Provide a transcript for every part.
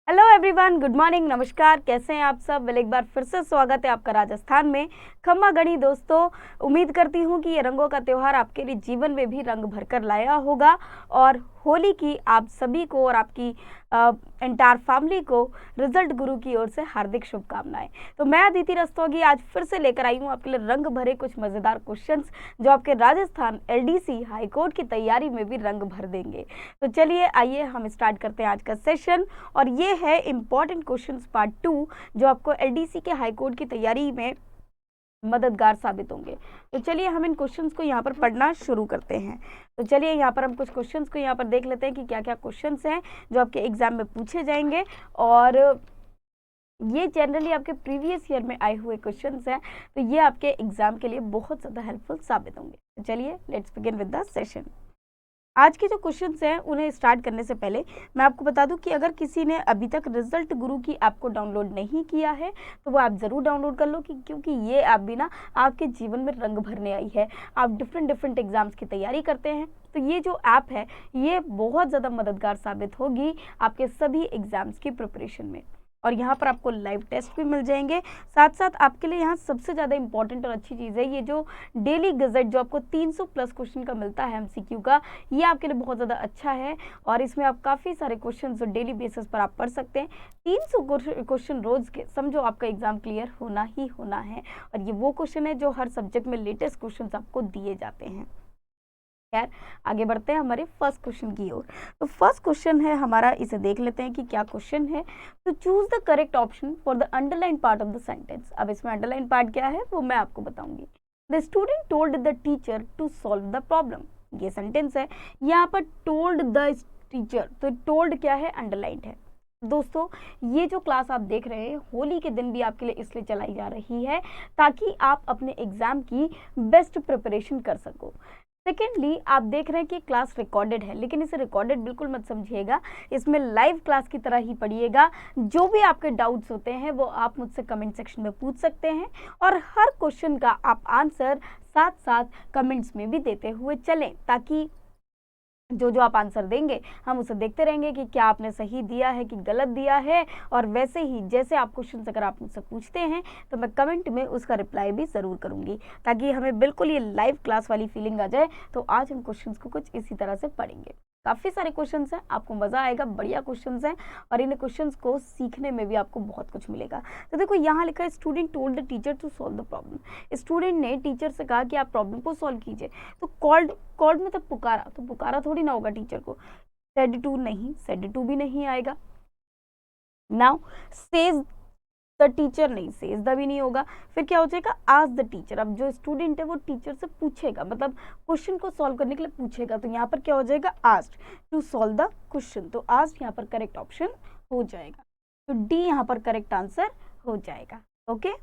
Hello everyone, good morning, नमस्कार। कैसे हैं आप सब? एक बार फिर से स्वागत है आपका राजस्थान में। खम्मा गणी दोस्तों, उम्मीद करती हूँ कि ये रंगों का त्यौहार आपके लिए जीवन में भी रंग भरकर लाया होगा और होली की आप सभी को और आपकी एंटायर फैमिली को रिजल्ट गुरु की ओर से हार्दिक शुभकामनाएं। तो मैं अदिति रस्तोगी आज फिर से लेकर आई हूँ आपके लिए रंग भरे कुछ मज़ेदार क्वेश्चंस जो आपके राजस्थान एलडीसी हाई कोर्ट की तैयारी में भी रंग भर देंगे। तो चलिए आइए हम स्टार्ट करते हैं आज का सेशन। और ये है इम्पॉर्टेंट क्वेश्चंस पार्ट 2 जो आपको एलडीसी के हाई कोर्ट की तैयारी में मददगार साबित होंगे। तो चलिए हम इन क्वेश्चंस को यहाँ पर पढ़ना शुरू करते हैं। तो चलिए यहाँ पर हम कुछ क्वेश्चंस को यहाँ पर देख लेते हैं कि क्या क्या क्वेश्चंस हैं जो आपके एग्जाम में पूछे जाएंगे। और ये जनरली आपके प्रीवियस ईयर में आए हुए क्वेश्चंस हैं, तो ये आपके एग्जाम के लिए बहुत ज़्यादा हेल्पफुल साबित होंगे। तो चलिए let's begin with the session. आज के जो क्वेश्चंस हैं उन्हें स्टार्ट करने से पहले मैं आपको बता दूं कि अगर किसी ने अभी तक रिजल्ट गुरु की ऐप को डाउनलोड नहीं किया है तो वो ऐप ज़रूर डाउनलोड कर लो क्योंकि ये ऐप भी ना आपके जीवन में रंग भरने आई है। आप डिफरेंट एग्जाम्स की तैयारी करते हैं तो ये जो ऐप है ये बहुत ज़्यादा मददगार साबित होगी आपके सभी एग्जाम्स की प्रिपरेशन में। और यहाँ पर आपको लाइव टेस्ट भी मिल जाएंगे। साथ साथ आपके लिए यहाँ सबसे ज़्यादा इंपॉर्टेंट और अच्छी चीज़ है ये जो डेली गजेट जो आपको 300 प्लस क्वेश्चन का मिलता है एमसीक्यू का, ये आपके लिए बहुत ज़्यादा अच्छा है। और इसमें आप काफ़ी सारे क्वेश्चन जो डेली बेसिस पर आप पढ़ सकते हैं। 300 क्वेश्चन रोज़ के, समझो आपका एग्जाम क्लियर होना ही होना है। और ये वो क्वेश्चन है जो हर सब्जेक्ट में लेटेस्ट क्वेश्चन आपको दिए जाते हैं। खैर आगे बढ़ते हैं हमारे फर्स्ट क्वेश्चन की ओर। तो फर्स्ट क्वेश्चन है हमारा, इसे देख लेते हैं कि क्या क्वेश्चन है। तो choose the correct option for the underline part of the sentence. अब इसमें अंडरलाइन पार्ट क्या है वो मैं आपको बताऊंगी। The student told the teacher to solve the problem, ये सेंटेंस है। यहाँ पर टोल्ड द टीचर, तो टोल्ड क्या है? अंडरलाइंड है। दोस्तों ये जो क्लास आप देख रहे हैं होली के दिन भी आपके लिए इसलिए चलाई जा रही है ताकि आप अपने एग्जाम की बेस्ट प्रिपरेशन कर सको। सेकेंडली आप देख रहे हैं कि क्लास रिकॉर्डेड है, लेकिन इसे रिकॉर्डेड बिल्कुल मत समझिएगा, इसमें लाइव क्लास की तरह ही पढ़िएगा। जो भी आपके डाउट्स होते हैं वो आप मुझसे कमेंट सेक्शन में पूछ सकते हैं और हर क्वेश्चन का आप आंसर साथ साथ कमेंट्स में भी देते हुए चलें ताकि जो जो आप आंसर देंगे हम उसे देखते रहेंगे कि क्या आपने सही दिया है कि गलत दिया है। और वैसे ही जैसे आप क्वेश्चन अगर आप मुझसे पूछते हैं तो मैं कमेंट में उसका रिप्लाई भी ज़रूर करूंगी ताकि हमें बिल्कुल ये लाइव क्लास वाली फीलिंग आ जाए। तो आज हम क्वेश्चंस को कुछ इसी तरह से पढ़ेंगे। काफ़ी सारे क्वेश्चंस हैं, आपको मज़ा आएगा, बढ़िया क्वेश्चंस हैं और इन क्वेश्चंस को सीखने में भी आपको बहुत कुछ मिलेगा। तो देखो यहाँ लिखा है student told the teacher to solve the problem. Student ने टीचर से कहा कि आप प्रॉब्लम को सॉल्व कीजिए। तो कॉल्ड में तो पुकारा, तो पुकारा थोड़ी ना होगा टीचर को। सेड टू नहीं, सेड टू भी नहीं आएगा। नाउ सेज द टीचर नहीं, सेज द भी नहीं होगा। फिर क्या हो जाएगा? Ask the teacher. अब जो स्टूडेंट है वो टीचर से पूछेगा, मतलब क्वेश्चन को सॉल्व करने के लिए पूछेगा। तो यहाँ पर क्या हो जाएगा? Asked to solve the question. तो आस्क्ड यहाँ पर करेक्ट ऑप्शन हो जाएगा। तो डी यहाँ पर करेक्ट आंसर हो जाएगा। ओके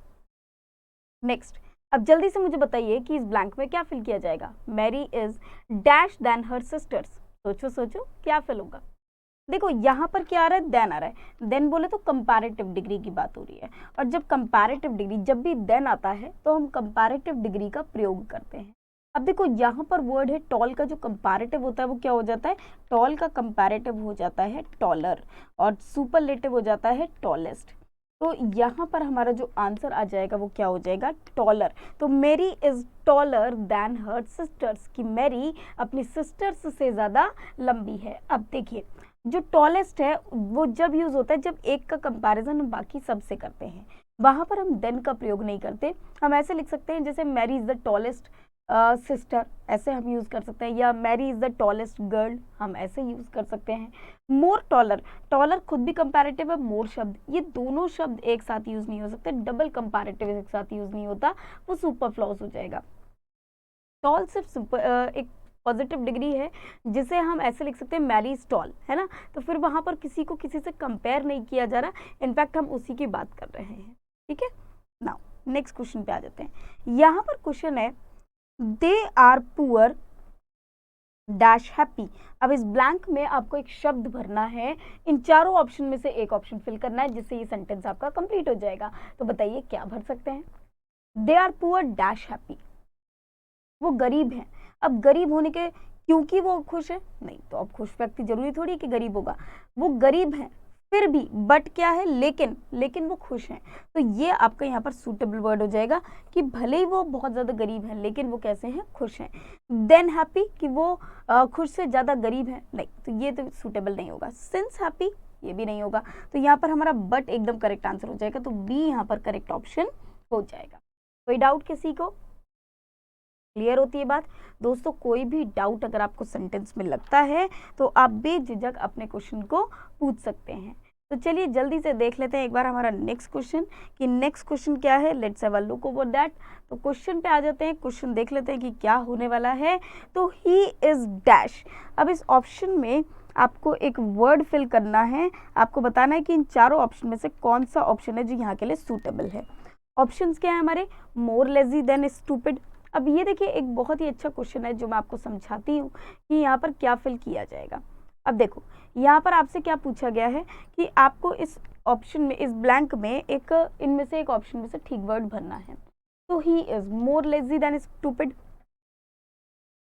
नेक्स्ट, अब जल्दी से मुझे बताइए कि इस ब्लैंक में क्या फिल किया जाएगा। Mary is dash than her sisters. सोचो सोचो क्या फिल होगा। देखो यहाँ पर क्या आ रहा है? देन आ रहा है। देन बोले तो कंपैरेटिव डिग्री की बात हो रही है और जब कंपैरेटिव डिग्री, जब भी देन आता है तो हम कंपैरेटिव डिग्री का प्रयोग करते हैं। अब देखो यहाँ पर वर्ड है टॉल का, जो कंपैरेटिव होता है वो क्या हो जाता है? टॉल का कंपैरेटिव हो जाता है टॉलर और सुपरलेटिव हो जाता है टॉलेस्ट। तो यहाँ पर हमारा जो आंसर आ जाएगा वो क्या हो जाएगा? टॉलर। तो मेरी is taller then her sisters, कि मेरी अपनी सिस्टर्स से ज़्यादा लंबी है। अब देखिए जो टॉलेस्ट है वो जब यूज़ होता है जब एक का कंपैरिजन हम बाकी सब से करते हैं, वहाँ पर हम देन का प्रयोग नहीं करते। हम ऐसे लिख सकते हैं जैसे Mary is the tallest sister, ऐसे हम यूज़ कर सकते हैं, या Mary is the tallest girl, हम ऐसे यूज़ कर सकते हैं। मोर टॉलर, टॉलर खुद भी कंपैरेटिव है, मोर शब्द, ये दोनों शब्द एक साथ यूज़ नहीं हो सकते, डबल कंपैरेटिव एक साथ यूज़ नहीं होता, वो सुपरफ्लॉस हो जाएगा। टॉल सिर्फ एक पॉजिटिव डिग्री है जिसे हम ऐसे लिख सकते हैं मैरी इज टॉल, है ना। तो फिर वहाँ पर किसी को किसी से कंपेयर नहीं किया जा रहा, इनफैक्ट हम उसी की बात कर रहे हैं। ठीक है, नाउ नेक्स्ट क्वेश्चन पे आ जाते हैं। यहाँ पर क्वेश्चन है they are poor dash happy. अब इस ब्लैंक में आपको एक शब्द भरना है, इन चारों ऑप्शन में से एक ऑप्शन फिल करना है जिससे ये सेंटेंस आपका कंप्लीट हो जाएगा। तो बताइए क्या भर सकते हैं। They are poor dash happy, वो गरीब हैं। अब गरीब होने के क्योंकि वो खुश है नहीं, तो अब खुश व्यक्ति जरूरी थोड़ी कि गरीब होगा। वो गरीब हैं फिर भी, बट क्या है, लेकिन, लेकिन वो खुश हैं, तो ये आपका यहाँ पर सूटेबल वर्ड हो जाएगा कि भले ही वो बहुत ज़्यादा गरीब हैं लेकिन वो कैसे हैं, खुश हैं। देन हैप्पी कि वो खुश से ज़्यादा गरीब हैं, नहीं, तो ये तो सूटेबल नहीं होगा। सिंस हैप्पी, ये भी नहीं होगा, तो यहाँ पर हमारा बट एकदम करेक्ट आंसर हो जाएगा, तो बी यहाँ पर करेक्ट ऑप्शन हो जाएगा। कोई डाउट किसी को? क्लियर होती है बात? दोस्तों कोई भी डाउट अगर आपको सेंटेंस में लगता है तो आप बेझिझक अपने क्वेश्चन को पूछ सकते हैं। तो चलिए जल्दी से देख लेते हैं एक बार हमारा नेक्स्ट क्वेश्चन कि नेक्स्ट क्वेश्चन क्या है। Let's have a look over that. तो क्वेश्चन पे आ जाते हैं, क्वेश्चन देख लेते हैं कि क्या होने वाला है। तो ही इज डैश। अब इस ऑप्शन में आपको एक वर्ड फिल करना है, आपको बताना है कि इन चारों ऑप्शन में से कौन सा ऑप्शन है जो यहाँ के लिए सूटेबल है। ऑप्शंस क्या है हमारे? मोर लेजी देन स्टूपिड। अब ये देखिए एक बहुत ही अच्छा क्वेश्चन है जो मैं आपको समझाती हूँ कि यहाँ पर क्या फिल किया जाएगा। अब देखो यहाँ पर आपसे क्या पूछा गया है कि आपको इस ऑप्शन में, इस ब्लैंक में एक, इनमें से एक ऑप्शन में से ठीक वर्ड भरना है। तो he is more lazy than stupid,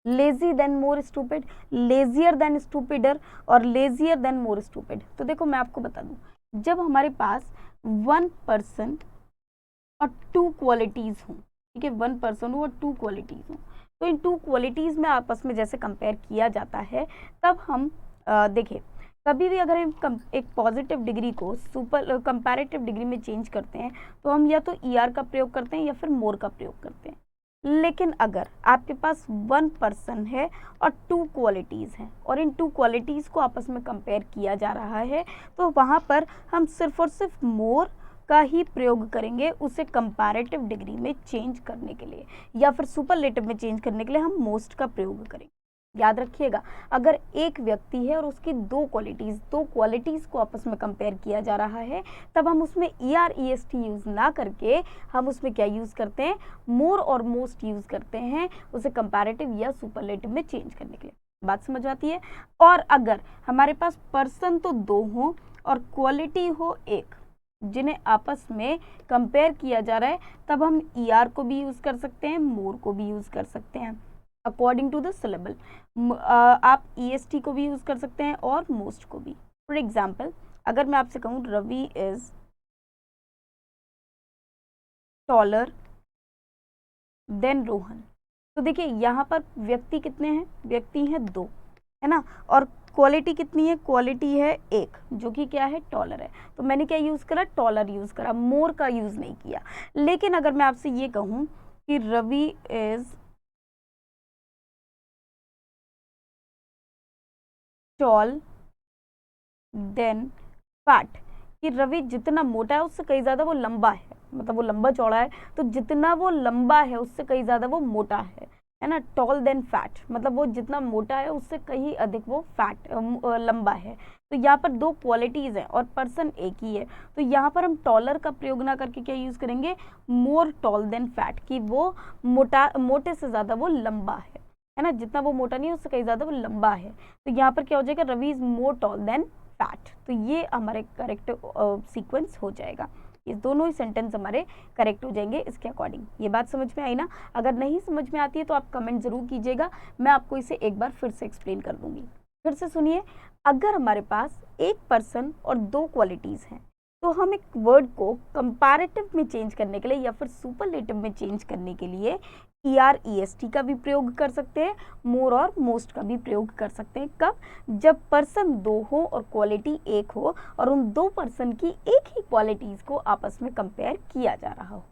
lazy than more stupid, lazier than stupider और लेजियर देन मोर स्टूपिड। तो देखो मैं आपको बता दूं, जब हमारे पास वन पर्सन और टू क्वालिटीज हों, ठीक है, वन पर्सन हो और टू क्वालिटीज हों, तो इन टू क्वालिटीज में आपस में जैसे कंपेयर किया जाता है तब हम देखिए कभी भी अगर हम एक पॉजिटिव डिग्री को सुपर कंपैरेटिव डिग्री में चेंज करते हैं तो हम या तो ईआर का प्रयोग करते हैं या फिर मोर का प्रयोग करते हैं। लेकिन अगर आपके पास वन पर्सन है और टू क्वालिटीज़ हैं और इन टू क्वालिटीज़ को आपस में कंपेयर किया जा रहा है तो वहाँ पर हम सिर्फ और सिर्फ मोर का ही प्रयोग करेंगे उसे कंपैरेटिव डिग्री में चेंज करने के लिए, या फिर सुपरलेटिव में चेंज करने के लिए हम मोस्ट का प्रयोग करेंगे। याद रखिएगा, अगर एक व्यक्ति है और उसकी दो क्वालिटीज़ को आपस में कंपेयर किया जा रहा है तब हम उसमें ER EST यूज़ ना करके हम उसमें क्या यूज़ करते हैं, मोर और मोस्ट यूज़ करते हैं उसे कंपैरेटिव या सुपरलेटिव में चेंज करने के लिए। बात समझ आती है? और अगर हमारे पास पर्सन तो दो हों और क्वालिटी हो एक, जिन्हें आपस में कंपेयर किया जा रहा है, तब हम ER को भी यूज़ कर सकते हैं, मोर को भी यूज़ कर सकते हैं अकॉर्डिंग टू द सिलेबल। आप EST को भी यूज़ कर सकते हैं और मोस्ट को भी। फॉर एग्जाम्पल अगर मैं आपसे कहूँ Ravi is taller than Rohan, तो देखिए यहाँ पर व्यक्ति कितने हैं? व्यक्ति हैं दो, है ना, और क्वालिटी कितनी है? क्वालिटी है एक, जो कि क्या है? टॉलर है। तो मैंने क्या यूज़ करा? टॉलर यूज़ करा, मोर का यूज़ नहीं किया। लेकिन अगर मैं आपसे ये कहूँ कि Ravi is tall than fat, कि रवि जितना मोटा है उससे कहीं ज़्यादा वो लंबा है, मतलब वो लंबा चौड़ा है, तो जितना वो लंबा है उससे कहीं ज़्यादा वो मोटा है ना। टॉल देन फैट मतलब वो जितना मोटा है उससे कहीं अधिक वो फैट लंबा है। तो यहाँ पर दो क्वालिटीज़ हैं और पर्सन एक ही है, तो यहाँ पर हम टॉलर का प्रयोग ना करके क्या यूज़ करेंगे? मोर टॉल देन फैट, कि वो मोटे से ज़्यादा वो लंबा है ना, जितना वो मोटा नहीं है उससे कहीं ज़्यादा वो लंबा है। तो यहाँ पर क्या हो जाएगा? Ravi is more tall than fat. तो ये हमारे करेक्ट सीक्वेंस हो जाएगा, ये दोनों ही सेंटेंस हमारे करेक्ट हो जाएंगे इसके अकॉर्डिंग। ये बात समझ में आई ना? अगर नहीं समझ में आती है तो आप कमेंट ज़रूर कीजिएगा, मैं आपको इसे एक बार फिर से एक्सप्लेन कर दूंगी। फिर से सुनिए, अगर हमारे पास एक पर्सन और दो क्वालिटीज़ हैं तो हम एक वर्ड को कंपैरेटिव में चेंज करने के लिए या फिर सुपरलेटिव में चेंज करने के लिए ER EST का भी प्रयोग कर सकते हैं, मोर और मोस्ट का भी प्रयोग कर सकते हैं। कब? जब पर्सन दो हो और क्वालिटी एक हो और उन दो पर्सन की एक ही क्वालिटीज़ को आपस में कंपेयर किया जा रहा हो।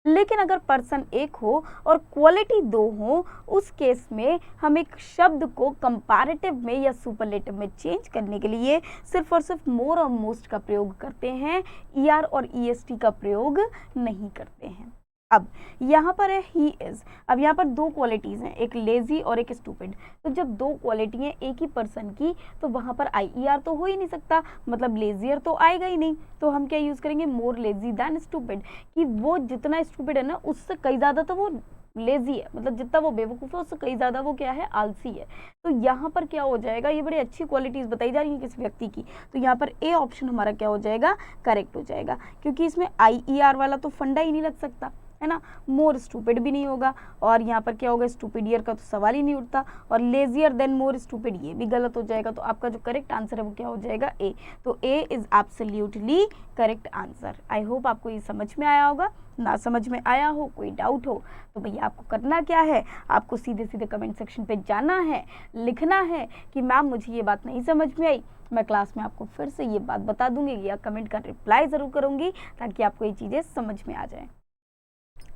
लेकिन अगर पर्सन एक हो और क्वालिटी दो हो, उस केस में हम एक शब्द को कंपैरेटिव में या सुपरलेटिव में चेंज करने के लिए सिर्फ और सिर्फ मोर और मोस्ट का प्रयोग करते हैं, ER और EST का प्रयोग नहीं करते हैं। अब यहाँ पर है ही इज। अब यहाँ पर दो क्वालिटीज़ हैं, एक लेजी और एक स्टूपिड। तो जब दो क्वालिटी हैं एक ही पर्सन की तो वहाँ पर IER तो हो ही नहीं सकता, मतलब लेजियर तो आएगा ही नहीं। तो हम क्या यूज़ करेंगे? मोर लेजी दैन स्टूपिड, कि वो जितना स्टूपिड है ना उससे कहीं ज़्यादा तो वो लेजी है, मतलब जितना वो बेवकूफ़ है उससे कहीं ज़्यादा वो क्या है? आलसी है। तो यहाँ पर क्या हो जाएगा? ये बड़ी अच्छी क्वालिटीज़ बताई जा रही है किसी व्यक्ति की, तो यहाँ पर ए ऑप्शन हमारा क्या हो जाएगा? करेक्ट हो जाएगा, क्योंकि इसमें IER वाला तो फंडा ही नहीं लग सकता, है ना। मोर स्टूपिड भी नहीं होगा, और यहाँ पर क्या होगा, स्टूपिडियर का तो सवाल ही नहीं उठता, और लेजियर देन मोर स्टूपिड ये भी गलत हो जाएगा। तो आपका जो करेक्ट आंसर है वो क्या हो जाएगा, ए। तो A is absolutely correct answer. I hope आपको ये समझ में आया होगा। ना समझ में आया हो, कोई डाउट हो, तो भैया आपको करना क्या है, आपको सीधे सीधे कमेंट सेक्शन पे जाना है, लिखना है कि मैम मुझे ये बात नहीं समझ में आई। मैं क्लास में आपको फिर से ये बात बता दूंगी या कमेंट का रिप्लाई ज़रूर करूंगी, ताकि आपको ये चीज़ें समझ में आ जाएं।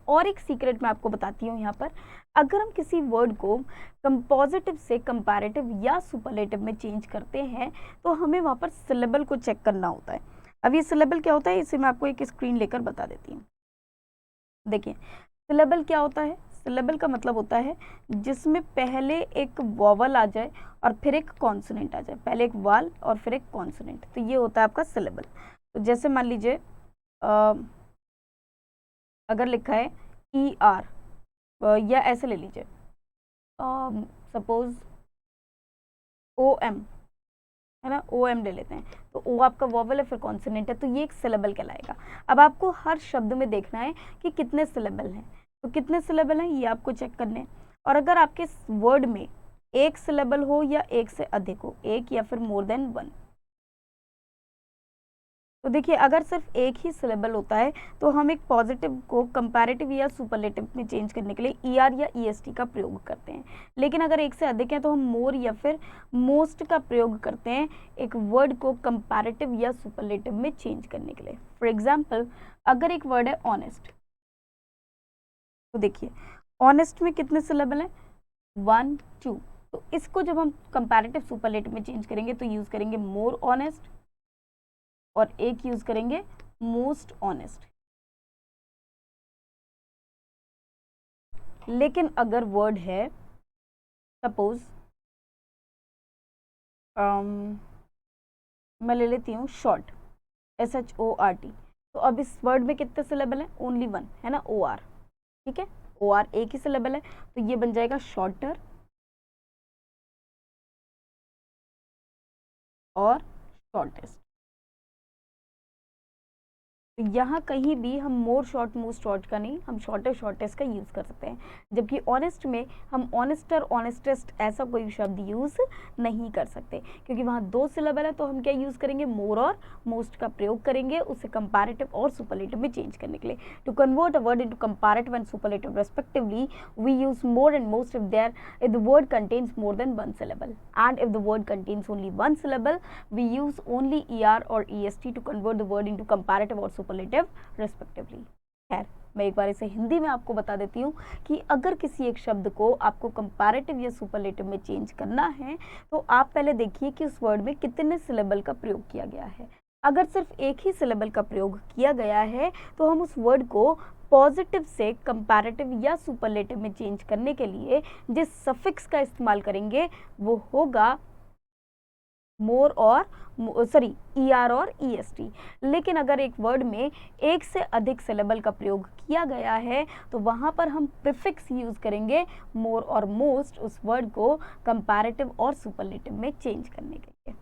और एक सीक्रेट मैं आपको बताती हूँ यहाँ पर, अगर हम किसी वर्ड को कंपोजिटिव से कंपैरेटिव या सुपरलेटिव में चेंज करते हैं, तो हमें वहाँ पर सिलेबल को चेक करना होता है। अब ये सिलेबल क्या होता है, इसे मैं आपको एक स्क्रीन लेकर बता देती हूँ। देखिए सिलेबल क्या होता है, सिलेबल का मतलब होता है जिसमें पहले एक वॉवल आ जाए और फिर एक कॉन्सोनेंट आ जाए, पहले एक वाल और फिर एक कॉन्सोनेंट, तो ये होता है आपका सिलेबल। तो जैसे मान लीजिए अगर लिखा है ई आर, या ऐसे ले लीजिए सपोज ओ एम, है ना, ओ एम ले लेते हैं, तो ओ आपका वॉवल है, फिर कॉन्सोनेंट है, तो ये एक सिलेबल कहलाएगा। अब आपको हर शब्द में देखना है कि कितने सिलेबल हैं, तो कितने सिलेबल हैं ये आपको चेक करने हैं। और अगर आपके वर्ड में एक सिलेबल हो या एक से अधिक हो, एक या फिर मोर देन वन, तो देखिए अगर सिर्फ एक ही सिलेबल होता है तो हम एक पॉजिटिव को कंपैरेटिव या सुपरलेटिव में चेंज करने के लिए ईआर या ईएसटी का प्रयोग करते हैं। लेकिन अगर एक से अधिक है तो हम मोर या फिर मोस्ट का प्रयोग करते हैं एक वर्ड को कंपैरेटिव या सुपरलेटिव में चेंज करने के लिए। फॉर एग्जाम्पल अगर एक वर्ड है ऑनेस्ट, तो देखिए ऑनेस्ट में कितने सिलेबल हैं, 1 2, तो इसको जब हम कंपैरेटिव सुपरलेटिव में चेंज करेंगे तो यूज करेंगे मोर ऑनेस्ट, और एक यूज करेंगे मोस्ट ऑनेस्ट। लेकिन अगर वर्ड है सपोज मैं ले लेती हूँ शॉर्ट, SHORT, तो अब इस वर्ड में कितने सिलेबल है, ओनली 1, है ना, OR, ठीक है, OR एक ही सिलेबल है, तो ये बन जाएगा शॉर्टर और शॉर्टेस्ट। तो यहाँ कहीं भी हम मोर शॉर्ट मोस्ट शॉर्ट का नहीं, हम शॉर्टर शॉर्टेस्ट का यूज़ कर सकते हैं। जबकि ऑनेस्ट में हम ऑनेस्टर ऑनेस्टेस्ट ऐसा कोई शब्द यूज़ नहीं कर सकते, क्योंकि वहाँ 2 सिलेबल है, तो हम क्या यूज़ करेंगे, मोर और मोस्ट का प्रयोग करेंगे उसे कंपैरेटिव और सुपरलेटिव में चेंज करने के लिए। To convert a word into comparative and superlative respectively, we use more and most if the word contains more than 1 syllable, and if the word contains only 1 syllable, we use only ER or EST to convert the word into comparative or superlative respectively. खैर मैं एक बार इसे हिंदी में आपको बता देती हूँ कि अगर किसी एक शब्द को आपको कंपैरेटिव या सुपरलेटिव में चेंज करना है, तो आप पहले देखिए कि उस वर्ड में कितने सिलेबल का प्रयोग किया गया है। अगर सिर्फ एक ही सिलेबल का प्रयोग किया गया है तो हम उस वर्ड को पॉजिटिव से कंपैरेटिव या सुपरलेटिव में चेंज करने के लिए जिस सफिक्स का इस्तेमाल करेंगे वो होगा मोर और ER और EST। लेकिन अगर एक वर्ड में एक से अधिक सिलेबल का प्रयोग किया गया है तो वहाँ पर हम प्रीफिक्स यूज करेंगे मोर और मोस्ट उस वर्ड को कंपैरेटिव और सुपरलेटिव में चेंज करने के लिए।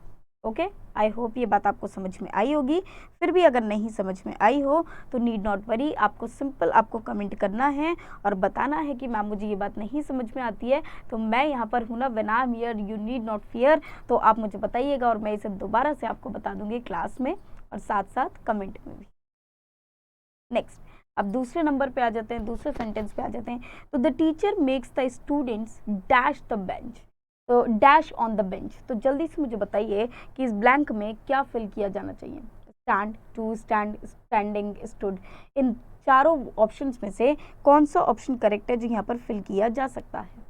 ओके, आई होप ये बात आपको समझ में आई होगी। फिर भी अगर नहीं समझ में आई हो तो नीड नॉट वरी, आपको सिंपल आपको कमेंट करना है और बताना है कि मैम मुझे ये बात नहीं समझ में आती है, तो मैं यहाँ पर हूँ ना, when I am here you need not fear. तो आप मुझे बताइएगा और मैं इसे दोबारा से आपको बता दूंगी क्लास में और साथ साथ कमेंट में भी। नेक्स्ट, अब दूसरे नंबर पे आ जाते हैं, दूसरे सेंटेंस पे आ जाते हैं। तो the teacher makes the students dash the bench, तो डैश ऑन द बेंच। तो जल्दी से मुझे बताइए कि इस ब्लैंक में क्या फिल किया जाना चाहिए, stand, to stand, standing, stood. इन चारों ऑप्शंस में से कौन सा ऑप्शन करेक्ट है जो यहाँ पर फिल किया जा सकता है,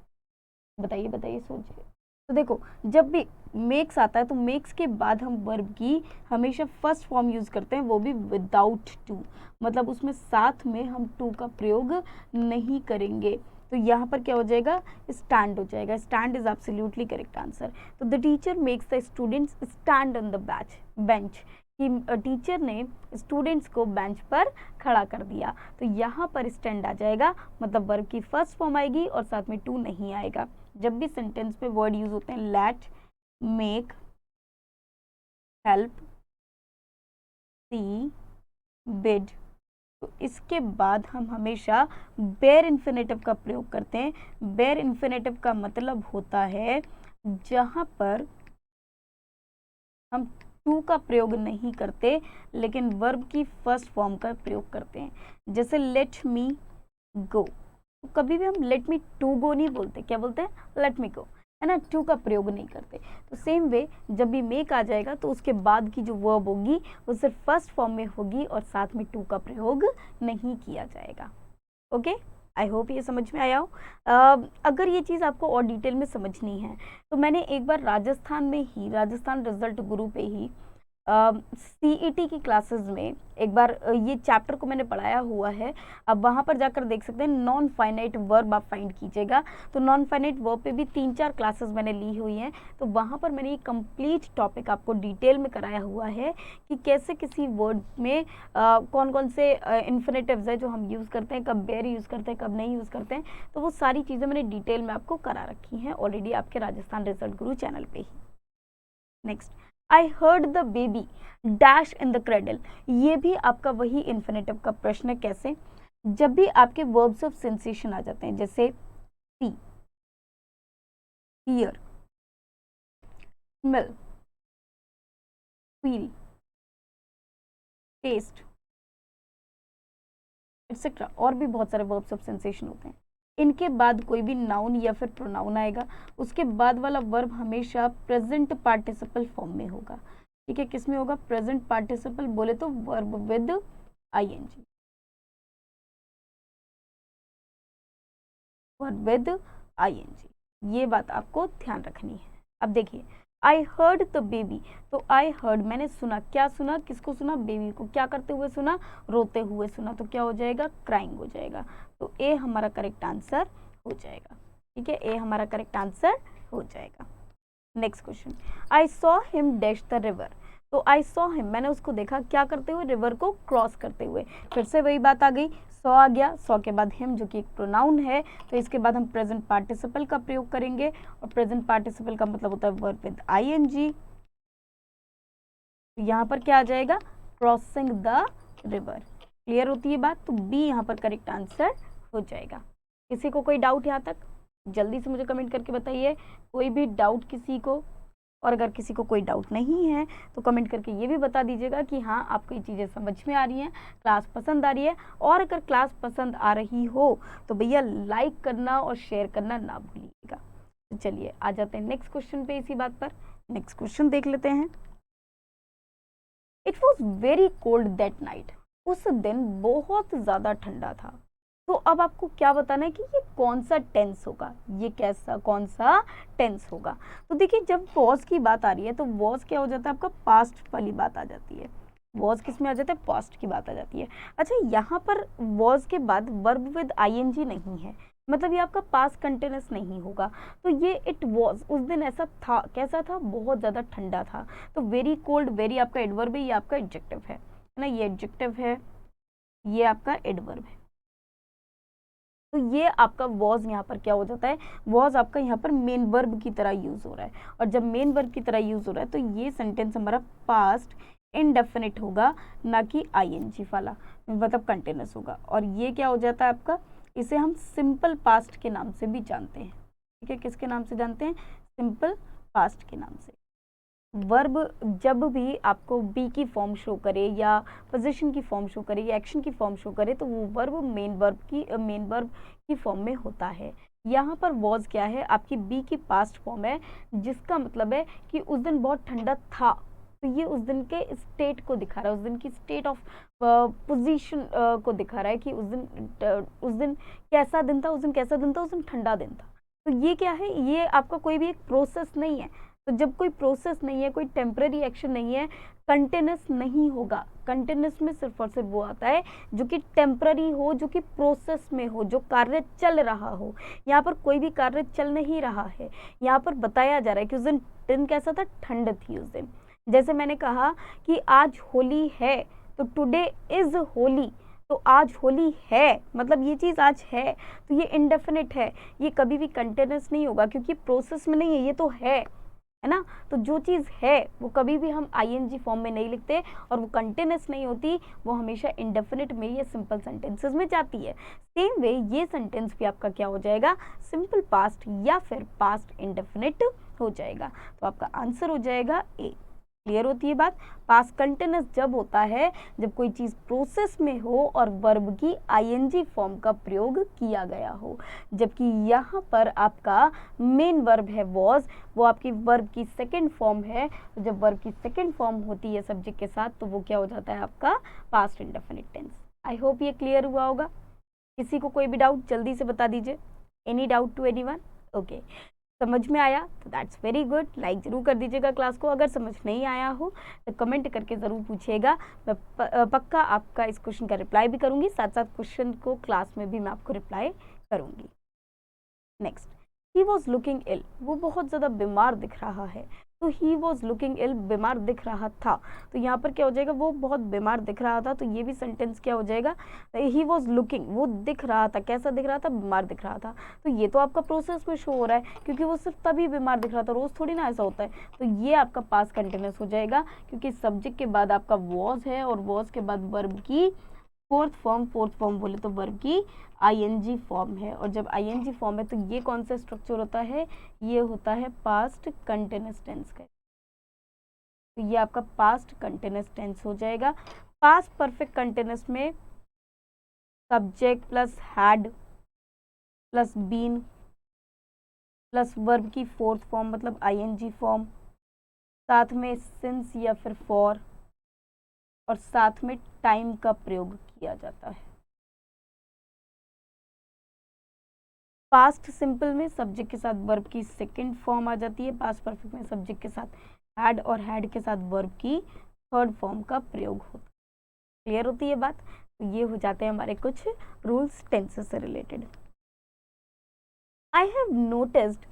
बताइए बताइए, सोचिए। तो देखो जब भी मेक्स आता है तो मेक्स के बाद हम वर्ब की हमेशा फर्स्ट फॉर्म यूज करते हैं, वो भी विदाउट टू, मतलब उसमें साथ में हम टू का प्रयोग नहीं करेंगे। तो यहाँ पर क्या हो जाएगा, स्टैंड हो जाएगा। Stand is absolutely correct answer. तो the teacher makes the students stand on the bench, कि टीचर ने स्टूडेंट्स को बेंच पर खड़ा कर दिया। तो यहाँ पर स्टैंड आ जाएगा, मतलब वर्ब की फर्स्ट फॉर्म आएगी और साथ में टू नहीं आएगा। जब भी सेंटेंस में वर्ड यूज होते हैं लेट, मेक, हेल्प, सी, बिड, तो इसके बाद हम हमेशा बेयर इन्फिनेटिव का प्रयोग करते हैं। बेयर इन्फिनेटिव का मतलब होता है जहाँ पर हम टू का प्रयोग नहीं करते लेकिन वर्ब की फर्स्ट फॉर्म का प्रयोग करते हैं। जैसे लेट मी गो, तो कभी भी हम लेट मी टू गो नहीं बोलते, क्या बोलते हैं? लेट मी गो, है ना, टू का प्रयोग नहीं करते। तो सेम वे जब भी मेक आ जाएगा तो उसके बाद की जो वर्ब होगी वो सिर्फ फर्स्ट फॉर्म में होगी और साथ में टू का प्रयोग नहीं किया जाएगा। ओके, आई होप ये समझ में आया हो। अगर ये चीज़ आपको और डिटेल में समझनी है तो मैंने एक बार राजस्थान में ही, राजस्थान रिजल्ट गुरु पे ही सीईटी की क्लासेस में एक बार ये चैप्टर को मैंने पढ़ाया हुआ है। अब वहाँ पर जाकर देख सकते हैं, नॉन फाइनाइट वर्ब आप फाइंड कीजिएगा। तो नॉन फाइनाइट वर्ब पे भी 3-4 क्लासेस मैंने ली हुई हैं। तो वहाँ पर मैंने ये कंप्लीट टॉपिक आपको डिटेल में कराया हुआ है कि कैसे किसी वर्ड में कौन कौन से इन्फिनेटिव्स है जो हम यूज़ करते हैं, कब बेयर यूज़ करते हैं, कब नहीं यूज़ करते हैं। तो वो सारी चीज़ें मैंने डिटेल में आपको करा रखी हैं ऑलरेडी आपके राजस्थान रिजल्ट गुरु चैनल पे ही। Next, I heard the baby dash in the cradle. ये भी आपका वही इन्फिनेटिव का प्रश्न है। कैसे? जब भी आपके वर्ब्स ऑफ सेंसेशन आ जाते हैं, जैसे see, hear, smell, feel, taste etcetera, और भी बहुत सारे वर्ब्स ऑफ सेंसेशन होते हैं। इनके बाद कोई भी नाउन या फिर प्रोनाउन आएगा, उसके बाद वाला वर्ब हमेशा प्रेजेंट पार्टिसिपल फॉर्म में होगा। ठीक है, किस में होगा? प्रेजेंट पार्टिसिपल बोले तो verb with ING, verb with ING. ये बात आपको ध्यान रखनी है। अब देखिए, आई हर्ड द बेबी, तो आई हर्ड मैंने सुना। क्या सुना? किसको सुना? बेबी को। क्या करते हुए सुना? रोते हुए सुना। तो क्या हो जाएगा? क्राइंग हो जाएगा। तो ए हमारा करेक्ट आंसर हो जाएगा। ठीक है, ए हमारा करेक्ट आंसर हो जाएगा। Next question, I saw him dash the river. तो आई सॉ हिम, मैंने उसको देखा क्या करते हुए? रिवर को क्रॉस करते हुए। फिर से वही बात आ गई, सॉ आ गया, सॉ के बाद हिम जो कि एक प्रोनाउन है, तो इसके बाद हम प्रेजेंट पार्टिसिपल का प्रयोग करेंगे और प्रेजेंट पार्टिसिपल का मतलब होता है वर्ब विद आईएनजी। यहाँ पर क्या आ जाएगा? Crossing the river. क्लियर होती है बात? तो बी यहाँ पर करेक्ट आंसर हो जाएगा। किसी को कोई डाउट यहाँ तक? जल्दी से मुझे कमेंट करके बताइए, कोई भी डाउट किसी को। और अगर किसी को कोई डाउट नहीं है तो कमेंट करके ये भी बता दीजिएगा कि हाँ आपको ये चीज़ें समझ में आ रही हैं, क्लास पसंद आ रही है। और अगर क्लास पसंद आ रही हो तो भैया लाइक करना और शेयर करना ना भूलिएगा। तो चलिए आ जाते हैं नेक्स्ट क्वेश्चन पे। इसी बात पर नेक्स्ट क्वेश्चन देख लेते हैं। It was very cold that night. उस दिन बहुत ज़्यादा ठंडा था। तो अब आपको क्या बताना है कि ये कौन सा टेंस होगा, ये कैसा कौन सा टेंस होगा। तो देखिए, जब वॉज की बात आ रही है तो वॉज क्या हो जाता है? आपका पास्ट वाली बात आ जाती है। वॉज किस में आ जाता है? पास्ट की बात आ जाती है। अच्छा, यहाँ पर वॉज के बाद वर्ब विद आईएनजी नहीं है, मतलब ये आपका पास्ट कंटिन्यूअस नहीं होगा। तो ये इट वॉज, उस दिन ऐसा था। कैसा था? बहुत ज़्यादा ठंडा था। तो वेरी कोल्ड, वेरी आपका एडवर्ब है, ये आपका एडजेक्टिव है ना, ये एडजेक्टिव है, ये आपका एडवर्ब है। तो ये आपका वॉज यहाँ पर क्या हो जाता है? वॉज आपका यहाँ पर मेन वर्ब की तरह यूज हो रहा है। और जब मेन वर्ब की तरह यूज हो रहा है तो ये सेंटेंस हमारा पास्ट इनडेफिनिट होगा, ना कि आईएनजी वाला, मतलब कंटिन्यूअस होगा। और ये क्या हो जाता है आपका? इसे हम सिंपल पास्ट के नाम से भी जानते हैं। ठीक है, किसके नाम से जानते हैं? सिंपल पास्ट के नाम से। वर्ब जब भी आपको बी की फॉर्म शो करे या पोजीशन की फॉर्म शो करे या एक्शन की फॉर्म शो करे तो वो वर्ब मेन वर्ब की फॉर्म में होता है। यहाँ पर वॉज क्या है? आपकी बी की पास्ट फॉर्म है, जिसका मतलब है कि उस दिन बहुत ठंडा था। तो ये उस दिन के स्टेट को दिखा रहा है, उस दिन की स्टेट ऑफ पोजीशन को दिखा रहा है कि उस दिन कैसा दिन था, उस दिन कैसा दिन था, उस दिन ठंडा दिन था। तो ये क्या है? ये आपका कोई भी एक प्रोसेस नहीं है। तो जब कोई प्रोसेस नहीं है, कोई टेम्पररी एक्शन नहीं है, कंटिन्यूस नहीं होगा। कंटिन्यूस में सिर्फ और सिर्फ वो आता है जो कि टेम्पररी हो, जो कि प्रोसेस में हो, जो कार्य चल रहा हो। यहाँ पर कोई भी कार्य चल नहीं रहा है, यहाँ पर बताया जा रहा है कि उस दिन कैसा था? ठंड थी उस दिन। जैसे मैंने कहा कि आज होली है, तो टुडे इज होली, तो आज होली है, मतलब ये चीज़ आज है। तो ये इनडेफिनिट है, ये कभी भी कंटिन्यूस नहीं होगा क्योंकि प्रोसेस में नहीं है, ये तो है। है ना। तो जो चीज़ है वो कभी भी हम आईएनजी फॉर्म में नहीं लिखते और वो कंटिन्यूस नहीं होती, वो हमेशा इंडेफिनिट में या सिंपल सेंटेंसेस में जाती है। सेम वे ये सेंटेंस भी आपका क्या हो जाएगा, सिंपल पास्ट या फिर पास्ट इंडेफिनिट हो जाएगा। तो आपका आंसर हो जाएगा ए। क्लियर होती है बात। पास्ट कंटिन्यूस जब होता है जब कोई चीज प्रोसेस में हो और वर्ब की आईएनजी फॉर्म का प्रयोग किया गया हो, जबकि यहाँ पर आपका मेन वर्ब है वॉज, वो आपकी वर्ब की सेकंड फॉर्म है। जब वर्ब की सेकंड फॉर्म होती है सब्जेक्ट के साथ तो वो क्या हो जाता है आपका past indefinite tense. I hope ये क्लियर हुआ होगा। किसी को कोई भी डाउट जल्दी से बता दीजिए। Any doubt to anyone? Okay, समझ में आया तो दैट्स वेरी गुड। लाइक जरूर कर दीजिएगा क्लास को। अगर समझ नहीं आया हो तो कमेंट करके ज़रूर पूछिएगा। मैं पक्का आपका इस क्वेश्चन का रिप्लाई भी करूँगी, साथ साथ क्वेश्चन को क्लास में भी मैं आपको रिप्लाई करूँगी। नेक्स्ट, ही वॉज लुकिंग इल, वो बहुत ज़्यादा बीमार दिख रहा है। तो ही वॉज लुकिंग इल, बीमार दिख रहा था, तो यहाँ पर क्या हो जाएगा, वो बहुत बीमार दिख रहा था। तो ये भी सेंटेंस क्या हो जाएगा, ही वॉज लुकिंग, वो दिख रहा था, कैसा दिख रहा था, बीमार दिख रहा था। तो ये तो आपका प्रोसेस में शो हो रहा है क्योंकि वो सिर्फ तभी बीमार दिख रहा था, रोज़ थोड़ी ना ऐसा होता है। तो ये आपका पास्ट कंटिन्यूस हो जाएगा क्योंकि सब्जेक्ट के बाद आपका वॉज है और वॉज के बाद वर्ब की फोर्थ फॉर्म बोले तो वर्ब की आईएनजी फॉर्म है। और जब आईएनजी फॉर्म है तो ये कौन सा स्ट्रक्चर होता है, ये होता है पास्ट कंटिन्यूस टेंस का। तो ये आपका पास्ट कंटिन्यूस टेंस हो जाएगा। पास्ट परफेक्ट कंटिन्यूस में subject plus had plus been plus verb की फोर्थ फॉर्म मतलब आईएनजी फॉर्म, साथ में सिंस या फिर फॉर, और साथ में टाइम का प्रयोग किया जाता है। पास्ट सिंपल में सब्जेक्ट के साथ वर्ब की सेकंड फॉर्म आ जाती है। पास्ट परफेक्ट में सब्जेक्ट के साथ हैड और हैड के साथ वर्ब की थर्ड फॉर्म का प्रयोग होता है। क्लियर होती है बात। तो ये हो जाते हैं हमारे कुछ रूल्स टेंसेस से related. I have noticed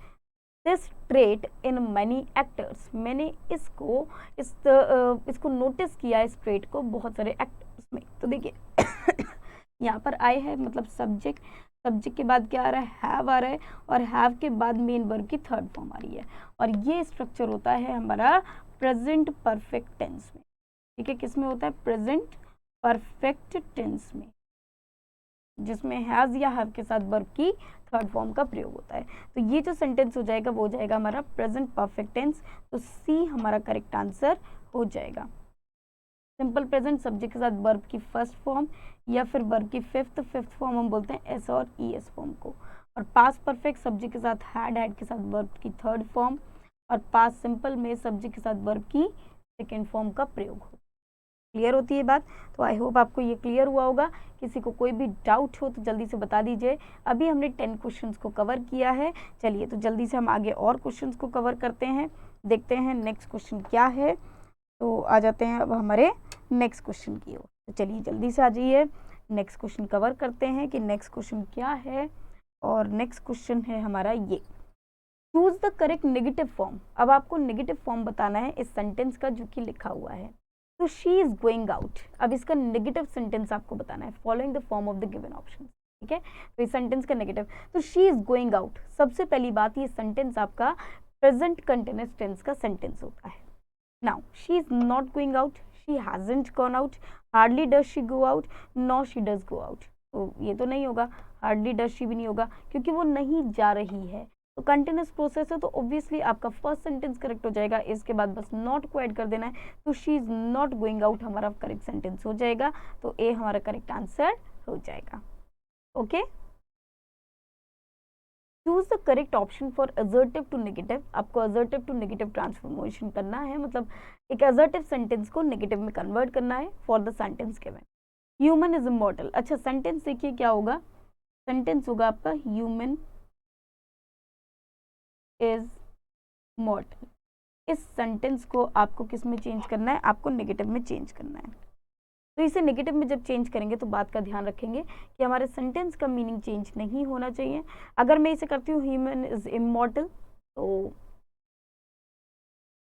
this trait in many actors, मैंने इसको नोटिस किया, इस ट्रेट को बहुत सारे एक्टर्स में। तो देखिए यहाँ पर आई है मतलब सब्जेक्ट, सब्जेक्ट के बाद क्या आ रहा है, हैव आ रहा है, और हैव के बाद मेन वर्ब की थर्ड फॉर्म आ रही है। और ये स्ट्रक्चर होता है हमारा प्रेजेंट परफेक्ट टेंस में। ठीक है, किस में होता है, प्रेजेंट परफेक्ट टेंस में, जिसमें हैज या हैव के साथ वर्ब की थर्ड फॉर्म का प्रयोग होता है। तो ये जो सेंटेंस हो जाएगा वो हो जाएगा हमारा प्रेजेंट परफेक्ट टेंस। तो सी हमारा करेक्ट आंसर हो जाएगा। सिंपल प्रेजेंट सब्जेक्ट के साथ वर्ब की फर्स्ट फॉर्म या फिर वर्ब की फिफ्थ फॉर्म हम बोलते हैं एस और ई एस फॉर्म को। और पास्ट परफेक्ट सब्जेक्ट के साथ हैड के साथ वर्ब की थर्ड फॉर्म, और पास्ट सिंपल में सब्जेक्ट के साथ वर्ब की सेकेंड फॉर्म का प्रयोग हो। क्लियर होती है बात। तो आई होप आपको ये क्लियर हुआ होगा। किसी को कोई भी डाउट हो तो जल्दी से बता दीजिए। अभी हमने 10 क्वेश्चंस को कवर किया है। चलिए तो जल्दी से हम आगे और क्वेश्चंस को कवर करते हैं, देखते हैं नेक्स्ट क्वेश्चन क्या है। तो आ जाते हैं अब हमारे नेक्स्ट क्वेश्चन की ओर। तो चलिए जल्दी से आ जाइए, नेक्स्ट क्वेश्चन कवर करते हैं कि नेक्स्ट क्वेश्चन क्या है। और नेक्स्ट क्वेश्चन है हमारा ये, choose the correct negative form. अब आपको नेगेटिव फॉर्म बताना है इस सेंटेंस का जो कि लिखा हुआ है। तो शी इज गोइंग आउट, अब इसका नेगेटिव सेंटेंस आपको बताना है following the form of the given option. ठीक है, तो इस सेंटेंस का नेगेटिव, तो शी इज गोइंग आउट। सबसे पहली बात, ये सेंटेंस आपका प्रेजेंट कंटिन्यूअस टेंस का सेंटेंस होता है। Now she is not going out, she hasn't gone out, hardly does she go out, no she does go out. तो ये तो नहीं होगा, हार्डली डज शी भी नहीं होगा क्योंकि वो नहीं जा रही है। तो कंटिन्यूस प्रोसेस है तो ऑब्वियसली आपका फर्स्ट सेंटेंस करेक्ट हो जाएगा। इसके बाद बस नॉट को ऐड कर देना है। तो she is not going out हमारा करेक्ट सेंटेंस हो जाएगा। तो ए हमारा करेक्ट आंसर हो जाएगा। Okay, choose the correct option for assertive to negative. आपको असर्टिव टू नेगेटिव ट्रांसफॉर्मेशन करना है, मतलब एक असर्टिव सेंटेंस को नेगेटिव में कन्वर्ट करना है for the sentence given. Human is immortal. अच्छा, सेंटेंस देखिए क्या होगा, सेंटेंस होगा आपका ह्यूमन इज मॉर्टल। इस सेंटेंस को आपको किस में चेंज करना है, आपको नेगेटिव में चेंज करना है। तो इसे नेगेटिव में जब चेंज करेंगे तो बात का ध्यान रखेंगे कि हमारे सेंटेंस का मीनिंग चेंज नहीं होना चाहिए। अगर मैं इसे करती हूँ ह्यूमन इज इमॉर्टल तो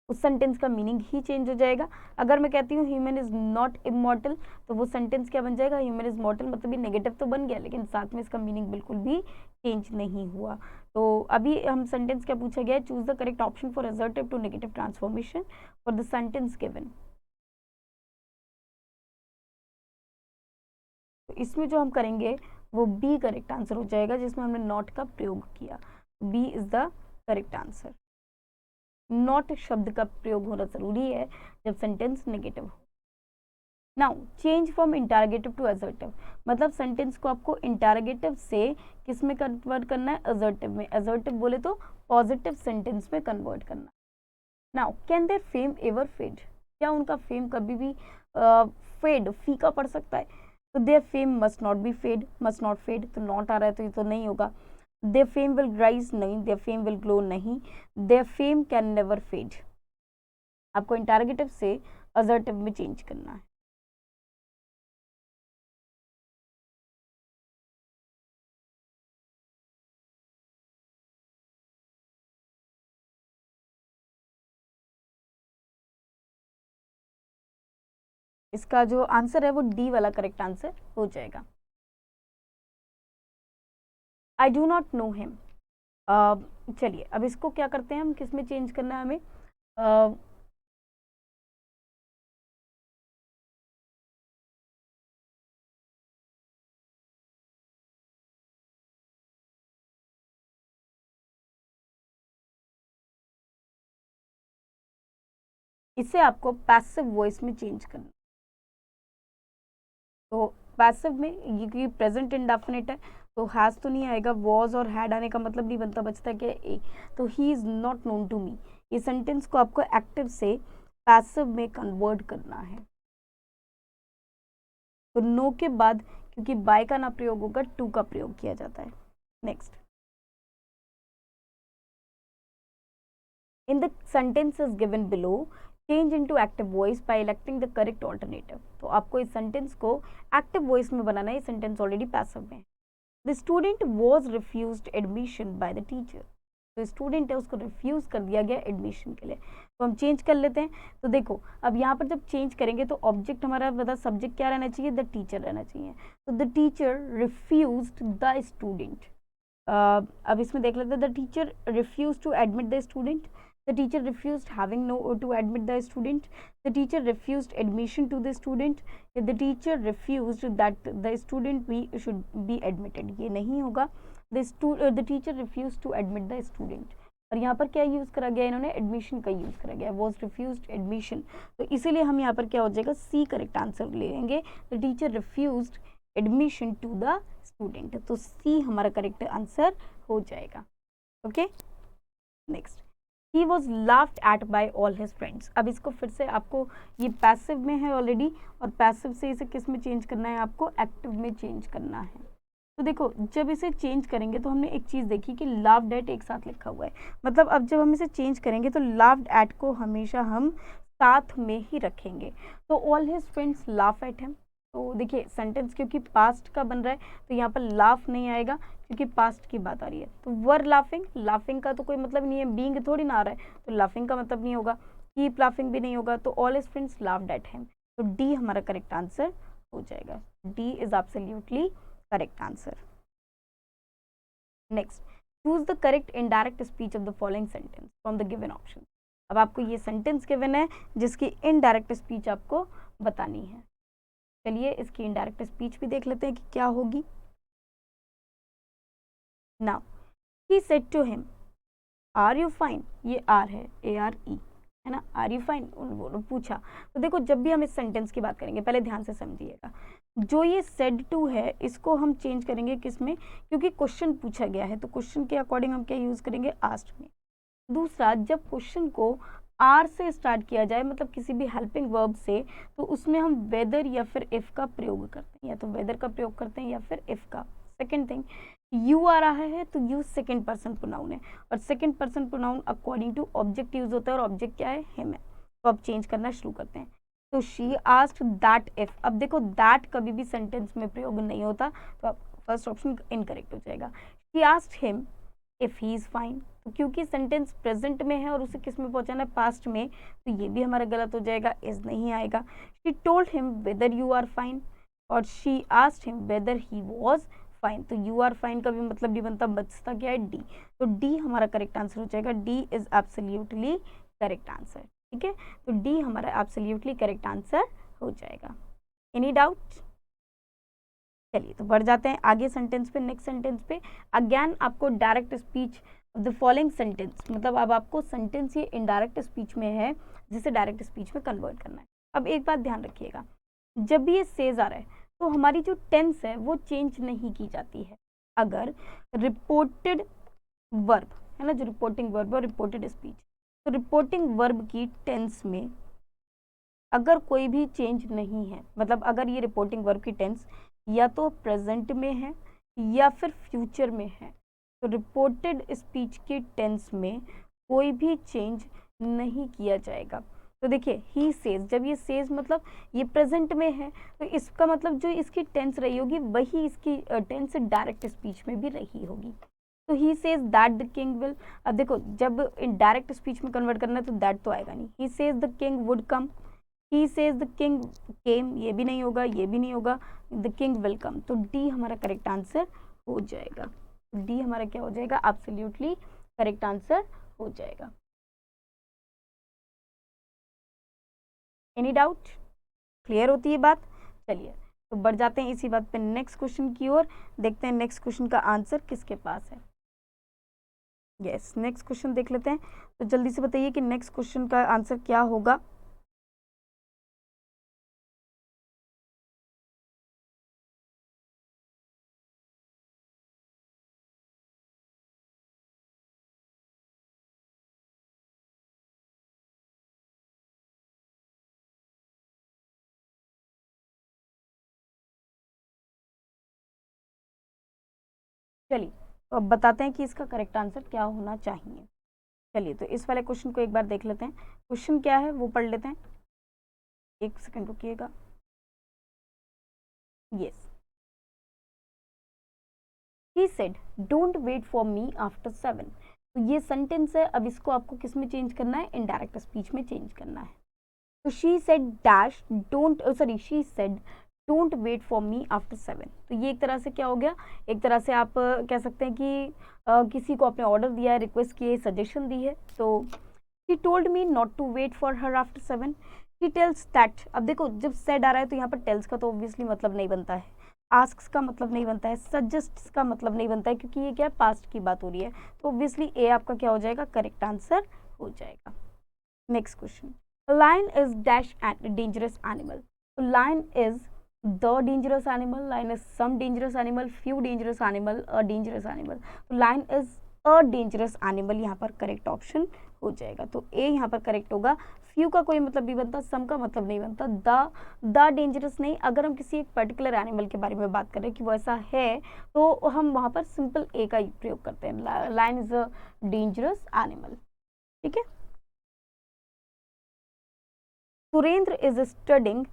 उस सेंटेंस का मीनिंग ही चेंज हो जाएगा। अगर मैं कहती हूँ ह्यूमन इज नॉट इमॉर्टल तो वो सेंटेंस क्या बन जाएगा, ह्यूमन इज मॉर्टल, मतलब ये नेगेटिव तो बन गया लेकिन साथ में इसका मीनिंग बिल्कुल भी चेंज नहीं हुआ। तो अभी हम सेंटेंस क्या पूछा गया है, choose the correct option for assertive to negative transformation for the sentence given. तो इसमें जो हम करेंगे वो बी करेक्ट आंसर हो जाएगा, जिसमें हमने नॉट का प्रयोग किया। B is the correct answer. Not शब्द का प्रयोग होना जरूरी है जब सेंटेंस नेगेटिव हो। Now change from interrogative to assertive, मतलब सेंटेंस को आपको इंटरोगेटिव से किस में कन्वर्ट करना है, असर्टिव में। असर्टिव बोले तो पॉजिटिव सेंटेंस में कन्वर्ट करना। Now can their fame ever fade, क्या उनका फेम कभी भी फेड फीका पड़ सकता है? तो their fame must not be fade, must not fade तो नॉट आ रहा है तो ये तो नहीं होगा। देयर फेम विल राइज, नहीं। देयर फेम विल ग्लो, नहीं। Their fame can never fade. आपको इंटरोगेटिव से असर्टिव में चेंज करना है। इसका जो आंसर है वो डी वाला करेक्ट आंसर हो जाएगा। I do not know him. चलिए अब इसको क्या करते हैं हम, किस में चेंज करना है हमें? इसे आपको पैसिव वॉइस में चेंज करना। तो पैसिव में ये प्रेजेंट इंडेफिनिट है तो हैज तो नहीं आएगा, वॉज और हैड आने का मतलब नहीं बनता, बचता है कि ए। तो he is not known to me, ये सेंटेंस को आपको एक्टिव से पैसिव में कन्वर्ट करना है। तो नो के बाद क्योंकि बाय का ना प्रयोग होगा, टू का प्रयोग किया जाता है। Next, in the sentences given below change into active voice by electing the correct alternative। तो आपको इस सेंटेंस को एक्टिव वॉइस में बनाना है, ये सेंटेंस ऑलरेडी पैसिव में है। The student was refused admission by the teacher, तो स्टूडेंट है उसको रिफ्यूज कर दिया गया एडमिशन के लिए। तो हम चेंज कर लेते हैं। तो देखो अब यहाँ पर जब चेंज करेंगे तो ऑब्जेक्ट हमारा बता, सब्जेक्ट क्या रहना चाहिए, द टीचर रहना चाहिए। तो the teacher refused the student. अब इसमें देख लेते हैं, the teacher refuse to admit the student, the teacher refused having no to admit the student, the teacher refused admission to the student, the teacher refused that the student we should be admitted, ये नहीं होगा। the teacher refused to admit the student, और यहाँ पर क्या use करा गया, इन्होंने एडमिशन का यूज करा गया, was refused admission। तो इसीलिए हम यहाँ पर क्या हो जाएगा, सी करेक्ट आंसर लेंगे। the teacher refused admission to the student, तो सी हमारा करेक्ट आंसर हो जाएगा। Okay next, He was laughed at by all his friends। अब इसको फिर से आपको, ये पैसिव में है ऑलरेडी और पैसिव से इसे किस में चेंज करना है, आपको एक्टिव में चेंज करना है। तो देखो जब इसे चेंज करेंगे तो हमने एक चीज़ देखी कि लाफ्ड एट एक साथ लिखा हुआ है, मतलब अब जब हम इसे चेंज करेंगे तो लाफ्ड एट को हमेशा हम साथ में ही रखेंगे। तो all his friends laugh at him, तो देखिए सेंटेंस क्योंकि पास्ट का बन रहा है तो यहाँ पर लाफ नहीं आएगा क्योंकि पास्ट की बात आ रही है। तो वर लाफिंग, लाफिंग का तो कोई मतलब नहीं है, बीइंग थोड़ी ना आ रहा है तो लाफिंग का मतलब नहीं होगा, कीप लाफिंग भी नहीं होगा। तो all his friends laughed at him, तो डी हमारा करेक्ट आंसर हो जाएगा। D is absolutely correct answer. Next, choose the correct indirect speech of the following sentence from the given option. अब आपको ये सेंटेंस गिवन है जिसकी इनडायरेक्ट स्पीच आपको बतानी है। चलिए इसकी इनडायरेक्ट स्पीच भी देख लेते हैं कि क्या होगी। Now he said to him, are you fine, ये आर है, ARE है ना, आर यू फाइन उन्होंने पूछा। तो देखो जब भी हम इस सेंटेंस की बात करेंगे पहले ध्यान से समझिएगा, जो ये सेड टू है इसको हम चेंज करेंगे किस में, क्योंकि क्वेश्चन पूछा गया है तो क्वेश्चन के अकॉर्डिंग हम क्या यूज करेंगे, आस्क्ड में। दूसरा, जब क्वेश्चन को आर से स्टार्ट किया जाए मतलब किसी भी हेल्पिंग वर्ब से, तो उसमें हम वेदर या फिर इफ का प्रयोग करते हैं, या तो वेदर का प्रयोग करते हैं या फिर इफ का। सेकेंड थिंग, यू आ रहा है तो यू सेकेंड पर्सन प्रोनाउन है, और second person pronoun according to object use होता है, और ऑब्जेक्ट क्या है, हिम है। तो अब चेंज करना शुरू करते हैं। तो शी आस्क्ड दैट इफ, अब देखो दैट कभी भी सेंटेंस में प्रयोग नहीं होता तो फर्स्ट ऑप्शन इनकरेक्ट हो जाएगा। She asked him if he is fine, तो क्योंकि सेंटेंस प्रेजेंट में है और उसे किस में पहुंचाना है, पास्ट में, तो ये भी हमारा गलत हो जाएगा, इज नहीं आएगा। She told him whether you are fine, और she asked him whether he was fine, तो यू आर फाइन का भी मतलब नहीं बनता, बचता क्या है डी, तो डी हमारा करेक्ट आंसर हो जाएगा, D is absolutely correct answer. ठीक है, तो डी हमारा एब्सोल्युटली करेक्ट आंसर हो जाएगा। Any doubt? चलिए तो बढ़ जाते हैं आगे सेंटेंस पे, नेक्स्ट सेंटेंस पे। अगेन आपको direct speech the following sentence, मतलब अब आपको सेंटेंस ये इनडायरेक्ट स्पीच में है जिसे डायरेक्ट स्पीच में कन्वर्ट करना है। अब एक बात ध्यान रखिएगा, जब भी ये सेज आ रहा है तो हमारी जो टेंस है वो चेंज नहीं की जाती है। अगर रिपोर्टेड वर्ब है ना, जो रिपोर्टिंग वर्ब और रिपोर्टेड स्पीच, तो रिपोर्टिंग वर्ब की टेंस में अगर कोई भी चेंज नहीं है, मतलब अगर ये रिपोर्टिंग वर्ब की टेंस या तो प्रेजेंट में है या फिर फ्यूचर में है, तो रिपोर्टेड स्पीच के टेंस में कोई भी चेंज नहीं किया जाएगा। तो देखिए ही सेज, जब ये सेज मतलब ये प्रेजेंट में है, तो इसका मतलब जो इसकी टेंस रही होगी वही इसकी टेंस डायरेक्ट स्पीच में भी रही होगी। तो he says that the king will, अब देखो जब इन डायरेक्ट स्पीच में कन्वर्ट करना है तो दैट तो आएगा नहीं। He says the king would come, he says the king came, ये भी नहीं होगा, ये भी नहीं होगा, द किंग विल कम, तो डी हमारा करेक्ट आंसर हो जाएगा। डी हमारा क्या हो जाएगा, एब्सोल्युटली करेक्ट आंसर हो जाएगा। Any doubt? क्लियर होती है बात? चलिए तो बढ़ जाते हैं इसी बात पे नेक्स्ट क्वेश्चन की ओर, देखते हैं नेक्स्ट क्वेश्चन का आंसर किसके पास है। यस, नेक्स्ट क्वेश्चन देख लेते हैं, तो जल्दी से बताइए कि नेक्स्ट क्वेश्चन का आंसर क्या होगा। चलिए तो अब बताते हैं कि इसका करेक्ट आंसर क्या होना चाहिए। चलिए तो इस वाले क्वेश्चन को एक बार देख लेते हैं, क्वेश्चन क्या है वो पढ़ लेते हैं। एक सेकंड रुकिएगा। Yes, he said don't wait for me after 7, तो ये सेंटेंस है, अब इसको आपको किस में चेंज करना है, इनडायरेक्ट स्पीच में चेंज करना है। तो she said dash don't, sorry she said don't wait for me after 7, तो ये एक तरह से क्या हो गया, एक तरह से आप कह सकते हैं कि किसी को आपने ऑर्डर दिया है, रिक्वेस्ट की है, सजेशन दी है। तो she told me not to wait for her after 7, she tells that, अब देखो जब सेड आ रहा है तो यहाँ पर टेल्स का तो ऑब्वियसली मतलब नहीं बनता है, आस्क्स का मतलब नहीं बनता है, सजेस्ट्स का मतलब नहीं बनता है, क्योंकि ये क्या है, पास्ट की बात हो रही है, तो ऑब्वियसली ए आपका क्या हो जाएगा, करेक्ट आंसर हो जाएगा। Next question, lion is dash dangerous animal, तो lion is the dangerous animal, lion is some dangerous animal, few dangerous animal, a dangerous animal, तो lion is a dangerous animal यहाँ पर करेक्ट ऑप्शन हो जाएगा। तो ए यहाँ पर करेक्ट होगा, फ्यू का कोई मतलब नहीं बनता, सम का मतलब नहीं बनता, द डेंजरस नहीं, अगर हम किसी एक पर्टिकुलर एनिमल के बारे में बात कर रहे हैं कि वो ऐसा है तो हम वहाँ पर सिंपल ए का प्रयोग करते हैं, lion is a dangerous animal. ठीक है, सुरेंद्र इज स्टडिंग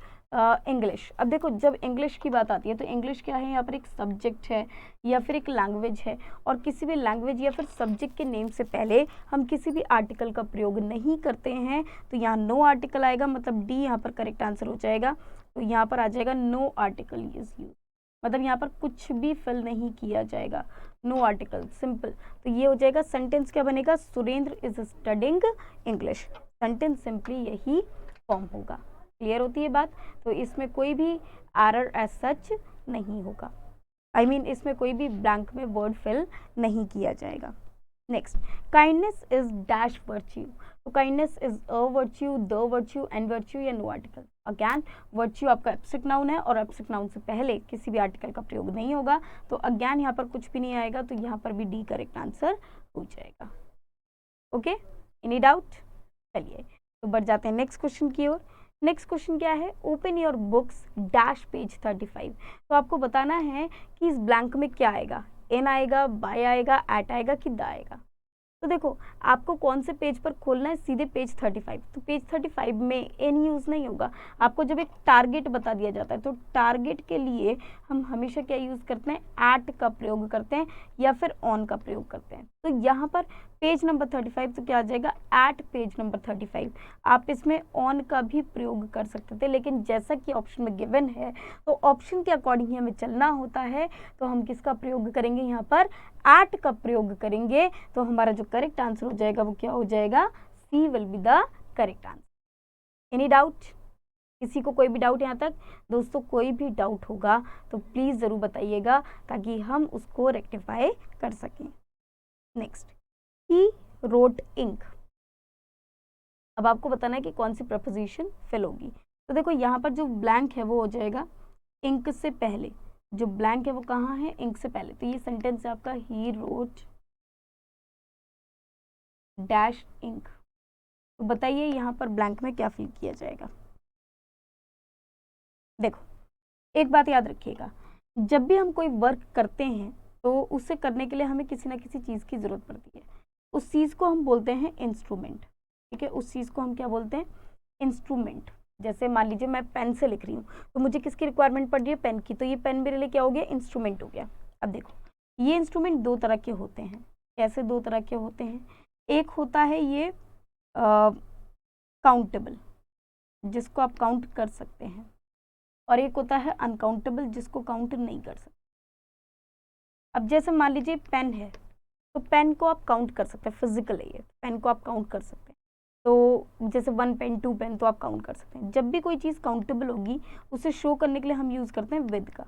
इंग्लिश, अब देखो जब इंग्लिश की बात आती है तो इंग्लिश क्या है, यहाँ पर एक सब्जेक्ट है या फिर एक लैंग्वेज है, और किसी भी लैंग्वेज या फिर सब्जेक्ट के नेम से पहले हम किसी भी आर्टिकल का प्रयोग नहीं करते हैं, तो यहाँ नो आर्टिकल आएगा, मतलब डी यहाँ पर करेक्ट आंसर हो जाएगा। तो यहाँ पर आ जाएगा नो आर्टिकल इज यूज, मतलब यहाँ पर कुछ भी फिल नहीं किया जाएगा, नो आर्टिकल, सिंपल। तो ये हो जाएगा, सेंटेंस क्या बनेगा, Surendra is studying English, sentence simply यही फॉर्म होगा। क्लियर होती है बात? तो इसमें कोई भी एरर एज सच नहीं होगा, I mean, इसमें कोई भी ब्लैंक में वर्ड फिल नहीं किया जाएगा। Next, kindness is dash virtue, तो kindness is a virtue, the virtue, and virtue या नो आर्टिकल। अगैन वर्च्यू आपका एब्स्ट्रैक्ट नाउन है और एब्स्ट्रैक्ट नाउन से पहले किसी भी आर्टिकल का प्रयोग नहीं होगा, तो अगैन यहाँ पर कुछ भी नहीं आएगा, तो यहाँ पर भी डी करेक्ट आंसर हो जाएगा। Okay, any doubt? चलिए तो बढ़ जाते हैं नेक्स्ट क्वेश्चन की ओर। नेक्स्ट क्वेश्चन क्या है, open your books dash page 35, तो आपको बताना है कि इस ब्लैंक में क्या आएगा, एन आएगा, बाय आएगा, एट आएगा कि द आएगा। तो देखो आपको कौन से पेज पर खोलना है, सीधे पेज 35। तो पेज 35 में एन यूज़ नहीं होगा। आपको जब एक टारगेट बता दिया जाता है तो टारगेट के लिए हम हमेशा क्या यूज़ करते हैं, एट का प्रयोग करते हैं या फिर ऑन का प्रयोग करते हैं। तो यहाँ पर पेज नंबर 35 तो क्या आ जाएगा, एट पेज नंबर 35। आप इसमें ऑन का भी प्रयोग कर सकते थे, लेकिन जैसा कि ऑप्शन में गिवन है तो ऑप्शन के अकॉर्डिंग ही हमें चलना होता है। तो हम किसका प्रयोग करेंगे, यहाँ पर एट का प्रयोग करेंगे। तो हमारा जो करेक्ट आंसर हो जाएगा वो क्या हो जाएगा, C will be the correct answer. Any doubt, किसी को कोई भी डाउट यहाँ तक? दोस्तों कोई भी डाउट होगा तो प्लीज़ ज़रूर बताइएगा ताकि हम उसको रेक्टिफाई कर सकें। Next, he wrote ink. अब आपको बताना है कि कौन सी प्रपोजिशन फिल होगी। तो देखो यहाँ पर जो ब्लैंक है वो हो जाएगा इंक से पहले। जो ब्लैंक है वो कहाँ है, इंक से पहले। तो ये सेंटेंस है आपका, ही रोट डैश इंक। तो बताइए यहाँ पर ब्लैंक में क्या फिल किया जाएगा। देखो एक बात याद रखिएगा, जब भी हम कोई वर्क करते हैं तो उसे करने के लिए हमें किसी ना किसी चीज़ की ज़रूरत पड़ती है। उस चीज़ को हम बोलते हैं इंस्ट्रूमेंट। ठीक है, उस चीज़ को हम क्या बोलते हैं, इंस्ट्रूमेंट। जैसे मान लीजिए मैं पेन से लिख रही हूँ तो मुझे किसकी रिक्वायरमेंट पड़ रही है, पेन की। तो ये पेन मेरे लिए क्या हो गया, इंस्ट्रूमेंट हो गया। अब देखो ये इंस्ट्रूमेंट दो तरह के होते हैं। कैसे दो तरह के होते हैं, एक होता है ये काउंटेबल, जिसको आप काउंट कर सकते हैं, और एक होता है अनकाउंटेबल, जिसको काउंट नहीं कर सकते। अब जैसे मान लीजिए पेन है, तो पेन को आप काउंट कर सकते हैं, फिजिकल है ये, पेन को आप काउंट कर सकते हैं। तो जैसे 1 पेन 2 पेन तो आप काउंट कर सकते हैं। जब भी कोई चीज़ काउंटेबल होगी उसे शो करने के लिए हम यूज़ करते हैं विद का,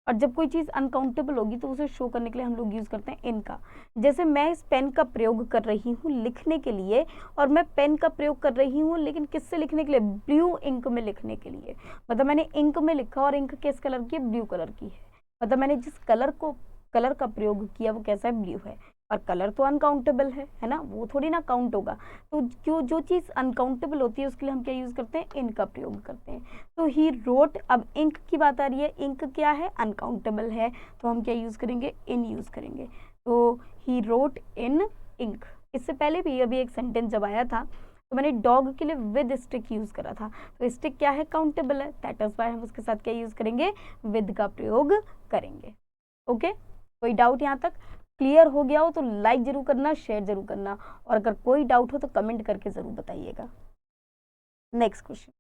और जब कोई चीज़ अनकाउंटेबल होगी तो उसे शो करने के लिए हम लोग यूज़ करते हैं इन का। जैसे मैं इस पेन का प्रयोग कर रही हूँ लिखने के लिए, और मैं पेन का प्रयोग कर रही हूँ लेकिन किससे लिखने के लिए, ब्लू इंक में लिखने के लिए। मतलब मैंने इंक में लिखा और इंक किस कलर की है, ब्लू कलर की है। मतलब मैंने जिस कलर का प्रयोग किया वो कैसा है, ब्लू है। और कलर तो अनकाउंटेबल है ना, वो थोड़ी ना काउंट होगा। तो जो चीज़ अनकाउंटेबल होती है उसके लिए हम क्या यूज़ करते हैं, इन का प्रयोग करते हैं। तो ही रोट, अब इंक की बात आ रही है, इंक क्या है, अनकाउंटेबल है, तो हम क्या यूज़ करेंगे, इन यूज़ करेंगे। तो ही रोट इन इंक। इससे पहले भी अभी एक सेंटेंस जब आया था तो मैंने डॉग के लिए विद स्टिक यूज़ करा था। तो स्टिक क्या है, काउंटेबल है, दैट इज वाई हम उसके साथ क्या यूज़ करेंगे, विद का प्रयोग करेंगे। ओके, कोई डाउट यहाँ तक क्लियर हो गया हो तो लाइक जरूर करना, शेयर जरूर करना, और अगर कोई डाउट हो तो कमेंट करके जरूर बताइएगा। Next question,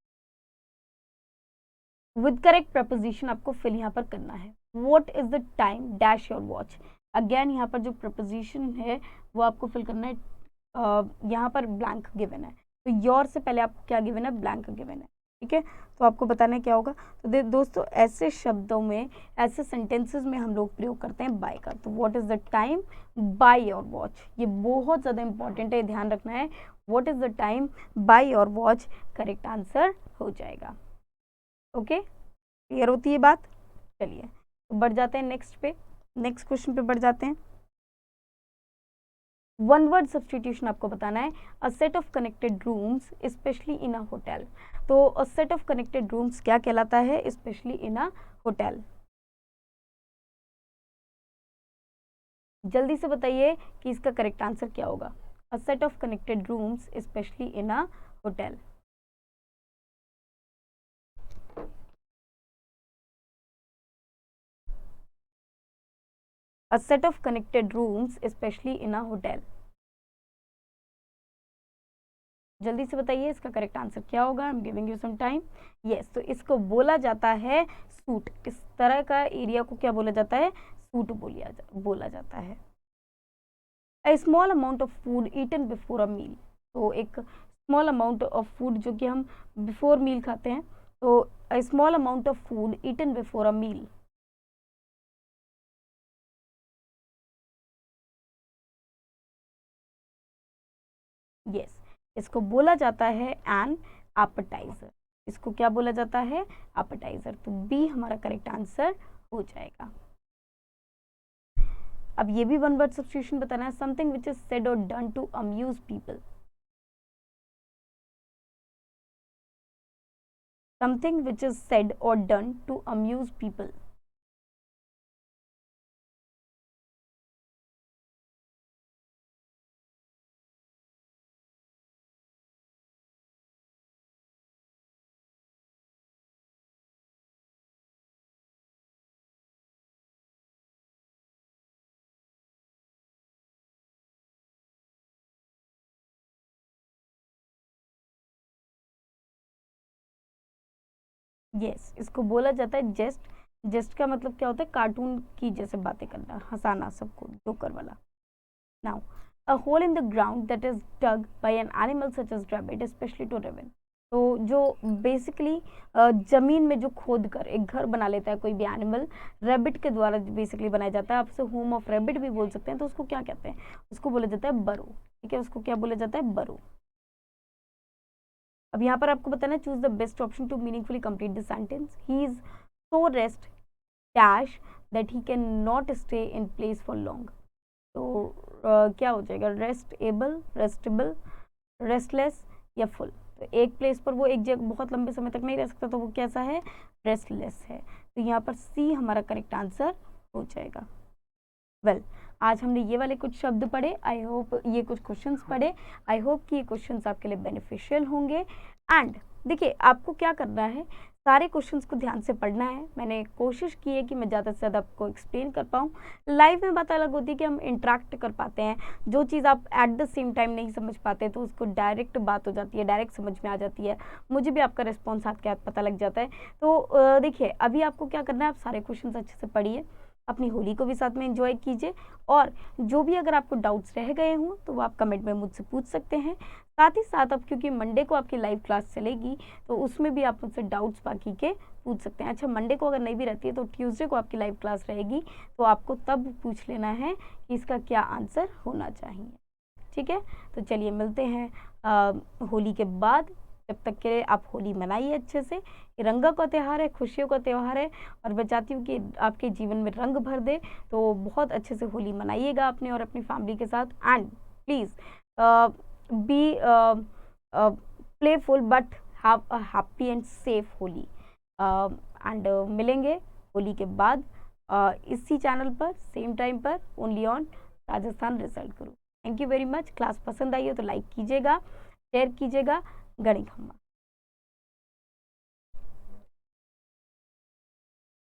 with correct preposition आपको फिल यहाँ पर करना है। What is the time dash your watch. Again यहाँ पर जो प्रपोजिशन है वो आपको फिल करना है। यहाँ पर ब्लैंक गिवन है, तो योर से पहले आपको क्या गिवन है, ब्लैंक गिवन है। ठीक है, तो आपको बताना है क्या होगा। तो दोस्तों ऐसे शब्दों में, ऐसे सेंटेंसेस में हम लोग प्रयोग करते हैं बाय का। तो what is the time by your watch, ये बहुत ज़्यादा इंपॉर्टेंट है, ध्यान रखना है। What is the time by your watch correct answer हो जाएगा। ओके, क्लियर होती है बात। चलिए तो बढ़ जाते हैं नेक्स्ट पे, नेक्स्ट क्वेश्चन पे बढ़ जाते हैं। वन वर्ड सब्सटीट्यूशन आपको बताना है। A set of connected rooms specially in a hotel. तो a set of connected rooms क्या कहलाता है, स्पेशली इन अ होटल। जल्दी से बताइए कि इसका करेक्ट आंसर क्या होगा। अ set of connected rooms specially in a hotel. A set of connected rooms especially in a hotel। जल्दी से बताइए इसका करेक्ट आंसर क्या होगा। I am giving you some time. Yes, तो इसको बोला जाता है सूट। इस तरह का एरिया को क्या बोला जाता है, सूट बोला जाता है। A small amount of food eaten before a meal। तो एक स्मॉल अमाउंट ऑफ फूड जो कि हम बिफोर मील खाते हैं, तो a small amount of food eaten before a meal। Yes, इसको बोला जाता है एन एपेटाइजर। इसको क्या बोला जाता है, एपेटाइजर। तो बी हमारा करेक्ट आंसर हो जाएगा। अब ये भी वन वर्ड सब्स्टिट्यूशन बताना है। Something which is said or done to amuse people. Something which is said or done to amuse people. Yes, इसको बोला जाता है जेस्ट। जेस्ट का मतलब क्या होता है? कार्टून की जैसे बातें करना, हंसाना सबको, जोकर वाला। Now, a hole in the ground that is dug by an animal such as rabbit specially to raven. तो जो बेसिकली जमीन में जो खोद कर एक घर बना लेता है कोई भी एनिमल, रैबिट के द्वारा बेसिकली बनाया जाता है। आप उसे होम ऑफ रैबिट भी बोल सकते हैं। तो उसको क्या कहते हैं? उसको बोला जाता है बरो। ठीक है, उसको क्या बोला जाता है? बरो। अब यहाँ पर आपको बताना है, choose the best option to meaningfully complete the sentence. He is so rest dash that he can not stay in place for long. तो क्या हो जाएगा? रेस्ट एबल, रेस्टेबल, रेस्टलेस या फुल। तो एक प्लेस पर वो एक जगह बहुत लंबे समय तक नहीं रह सकता, तो वो कैसा है? रेस्टलेस है। तो यहाँ पर सी हमारा करेक्ट आंसर हो जाएगा। वेल, आज हमने ये वाले कुछ शब्द पढ़े। आई होप ये कुछ क्वेश्चंस पढ़े। आई होप कि ये क्वेश्चंस आपके लिए बेनिफिशियल होंगे। एंड देखिए, आपको क्या करना है, सारे क्वेश्चंस को ध्यान से पढ़ना है। मैंने कोशिश की है कि मैं ज़्यादा से ज़्यादा आपको एक्सप्लेन कर पाऊँ। लाइव में बात अलग होती है कि हम इंटरेक्ट कर पाते हैं। जो चीज़ आप एट द सेम टाइम नहीं समझ पाते तो उसको डायरेक्ट बात हो जाती है, डायरेक्ट समझ में आ जाती है। मुझे भी आपका रिस्पॉन्स हाथ के हाथ पता लग जाता है। तो देखिए, अभी आपको क्या करना है, आप सारे क्वेश्चन अच्छे से पढ़िए, अपनी होली को भी साथ में एंजॉय कीजिए। और जो भी अगर आपको डाउट्स रह गए हों तो वो आप कमेंट में मुझसे पूछ सकते हैं। साथ ही साथ अब क्योंकि मंडे को आपकी लाइव क्लास चलेगी तो उसमें भी आप मुझसे डाउट्स बाकी के पूछ सकते हैं। अच्छा, मंडे को अगर नहीं भी रहती है तो ट्यूसडे को आपकी लाइव क्लास रहेगी, तो आपको तब पूछ लेना है कि इसका क्या आंसर होना चाहिए। ठीक है, तो चलिए मिलते हैं होली के बाद। जब तक के लिए आप होली मनाइए अच्छे से। ये रंगों का त्यौहार है, खुशियों का त्यौहार है, और मैं चाहती हूँ कि आपके जीवन में रंग भर दे। तो बहुत अच्छे से होली मनाइएगा अपने और अपनी फैमिली के साथ। And please be playful but have a happy and safe Holi. And मिलेंगे होली के बाद इसी चैनल पर, सेम टाइम पर, only on Rajasthan result Guru. Thank you very much. Class पसंद आई हो तो लाइक कीजिएगा, शेयर कीजिएगा। गणी खम्मा।